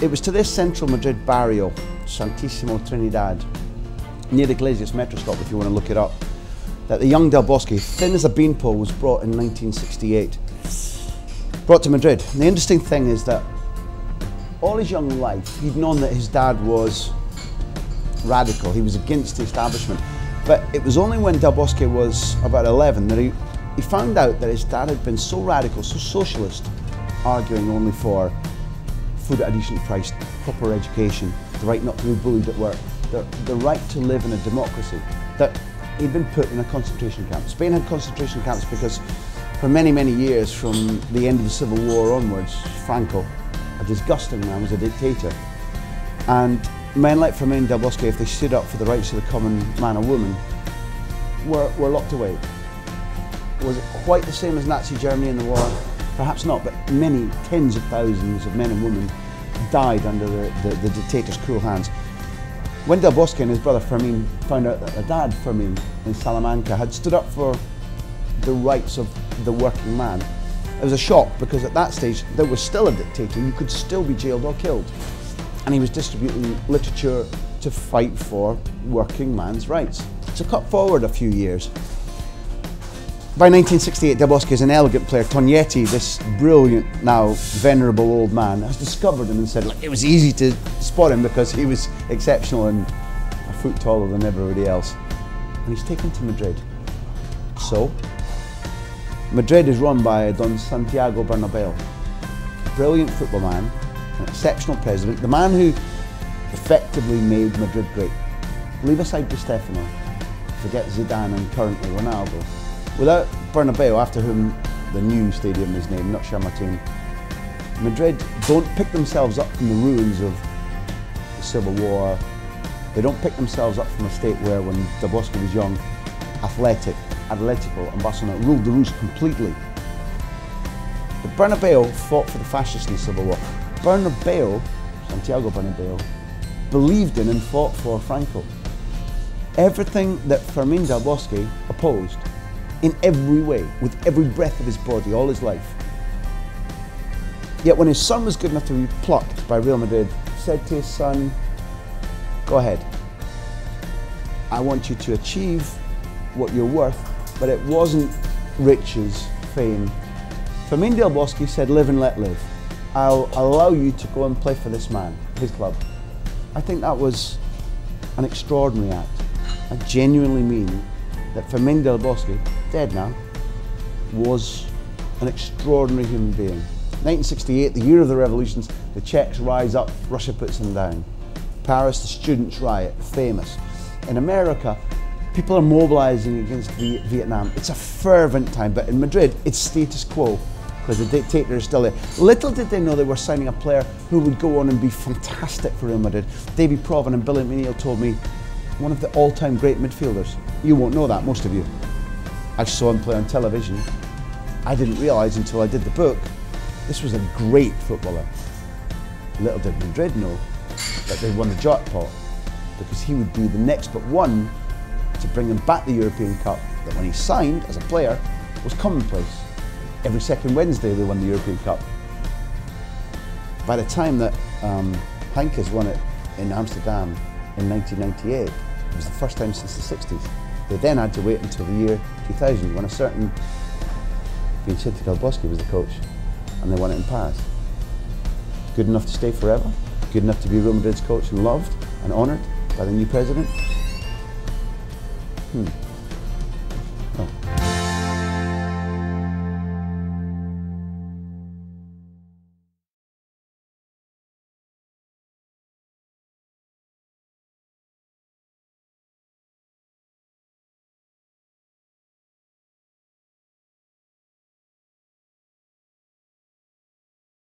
It was to this central Madrid barrio, Santissimo Trinidad, near the Iglesias metro stop, if you want to look it up, that the young Del Bosque, thin as a beanpole, was brought in 1968. Brought to Madrid. And the interesting thing is that all his young life, he'd known that his dad was radical. He was against the establishment. But it was only when Del Bosque was about 11 that he found out that his dad had been so radical, so socialist, arguing only for food at a decent price, proper education, the right not to be bullied at work, the right to live in a democracy, that he'd been put in a concentration camp. Spain had concentration camps because for many, many years, from the end of the Civil War onwards, Franco, a disgusting man, was a dictator. And men like Fermín Del Bosque, if they stood up for the rights of the common man or woman, were locked away. Was it quite the same as Nazi Germany in the war? Perhaps not, but many tens of thousands of men and women died under the dictator's cruel hands. When Del Bosque and his brother Fermín found out that their dad, Fermín, in Salamanca, had stood up for the rights of the working man, it was a shock, because at that stage there was still a dictator. You could still be jailed or killed. And he was distributing literature to fight for working man's rights. So cut forward a few years. By 1968, Del Bosque is an elegant player. Tognetti, this brilliant, now venerable old man, has discovered him and said, like, it was easy to spot him because he was exceptional and a foot taller than everybody else. And he's taken to Madrid. So, Madrid is run by Don Santiago Bernabeu, a brilliant football man, an exceptional president, the man who effectively made Madrid great. Leave aside Di Stefano, forget Zidane and currently Ronaldo. Without Bernabeu, after whom the new stadium is named, not Chamartín, Madrid don't pick themselves up from the ruins of the Civil War. They don't pick themselves up from a state where, when Del Bosque was young, Atletico and Barcelona ruled the roost completely. But Bernabeu fought for the fascists in the Civil War. Bernabeu, Santiago Bernabeu, believed in and fought for Franco. Everything that Fermín Del Bosque opposed, in every way, with every breath of his body, all his life. Yet when his son was good enough to be plucked by Real Madrid, said to his son, go ahead, I want you to achieve what you're worth, but it wasn't riches, fame. Fermín Del Bosque said, live and let live. I'll allow you to go and play for this man, his club. I think that was an extraordinary act. I genuinely mean that Fermín Del Bosque, dead now, was an extraordinary human being. 1968, the year of the revolutions, the Czechs rise up, Russia puts them down. Paris, the students riot, famous. In America, people are mobilizing against Vietnam. It's a fervent time, but in Madrid, it's status quo, because the dictator is still there. Little did they know they were signing a player who would go on and be fantastic for Real Madrid. Davy Provan and Billy McNeil told me, one of the all-time great midfielders. You won't know that, most of you. I saw him play on television. I didn't realise until I did the book, this was a great footballer. Little did Madrid know that they won the jackpot, because he would be the next but one to bring them back the European Cup, that when he signed as a player was commonplace. Every second Wednesday they won the European Cup. By the time that Heynckes won it in Amsterdam in 1998, it was the first time since the 60s. They then had to wait until the year 2000 when a certain Vicente Del Bosque was the coach, and they won it in Paris. Good enough to stay forever, good enough to be Real Madrid's coach and loved and honoured by the new president.